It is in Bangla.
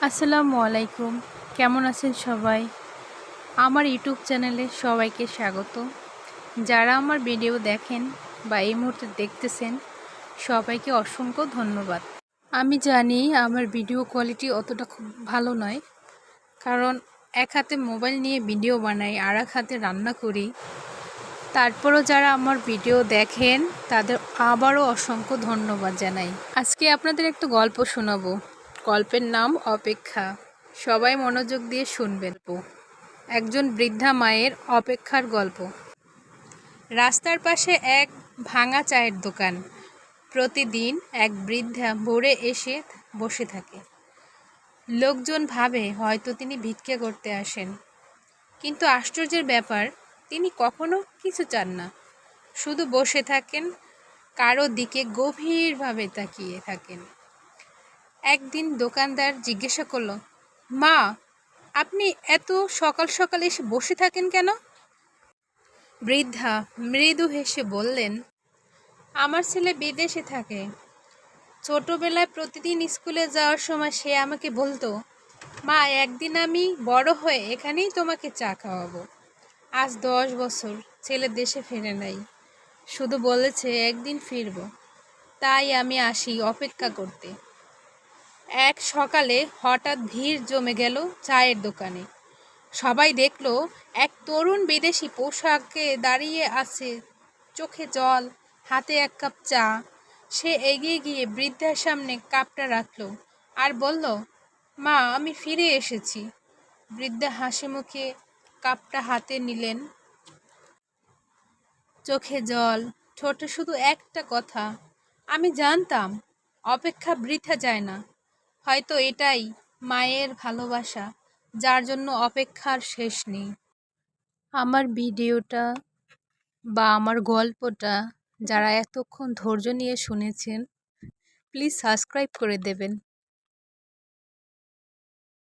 আসসালামু আলাইকুম। কেমন আছেন সবাই? আমার ইউটিউব চ্যানেলে সবাইকে স্বাগত। যারা আমার ভিডিও দেখেন বা এই মুহূর্তে দেখতেছেন, সবাইকে অসংখ্য ধন্যবাদ। আমি জানি আমার ভিডিও কোয়ালিটি অতটা খুব ভালো নয়, কারণ এক হাতে মোবাইল নিয়ে ভিডিও বানাই আর এক হাতে রান্না করি। তারপরও যারা আমার ভিডিও দেখেন তাদের আবারও অসংখ্য ধন্যবাদ জানাই। আজকে আপনাদের একটা গল্প শোনাবো। গল্পের নাম অপেক্ষা। সবাই মনোযোগ দিয়ে শুনবেন। একজন বৃদ্ধা মায়ের অপেক্ষার গল্প। রাস্তার পাশে এক ভাঙা চায়ের দোকান। প্রতিদিন এক বৃদ্ধা ভোরে এসে বসে থাকে। লোকজন ভাবে হয়তো তিনি ভিক্ষা করতে আসেন, কিন্তু আশ্চর্যের ব্যাপার, তিনি কখনো কিছু চান না, শুধু বসে থাকেন, কারো দিকে গভীরভাবে তাকিয়ে থাকেন। একদিন দোকানদার জিজ্ঞাসা করল, মা, আপনি এত সকাল সকাল এসে বসে থাকেন কেন? বৃদ্ধা মৃদু হেসে বললেন, আমার ছেলে বিদেশে থাকে। ছোটবেলায় প্রতিদিন স্কুলে যাওয়ার সময় সে আমাকে বলতো, মা, একদিন আমি বড় হয়ে এখানেই তোমাকে চা খাওয়াবো। আজ 10 বছর ছেলে দেশে ফিরে নাই, শুধু বলেছে একদিন ফিরব। তাই আমি আসি অপেক্ষা করতে। এক সকালে হঠাৎ ভিড় জমে গেল চায়ের দোকানে। সবাই দেখল এক তরুণ বিদেশি পোশাকে দাঁড়িয়ে আছে, চোখে জল, হাতে এক কাপ চা। সে এগিয়ে গিয়ে বৃদ্ধার সামনে কাপটা রাখল আর বলল, মা, আমি ফিরে এসেছি। বৃদ্ধা হাসি মুখে কাপটা হাতে নিলেন, চোখে জল, ঠোঁটে শুধু একটা কথা, আমি জানতাম অপেক্ষা বৃথা যায় না। হয়তো এটাই মায়ের ভালোবাসা, যার জন্য অপেক্ষার শেষ নেই। আমার ভিডিওটা বা আমার গল্পটা যারা এতক্ষণ ধৈর্য নিয়ে শুনেছেন, প্লিজ সাবস্ক্রাইব করে দেবেন।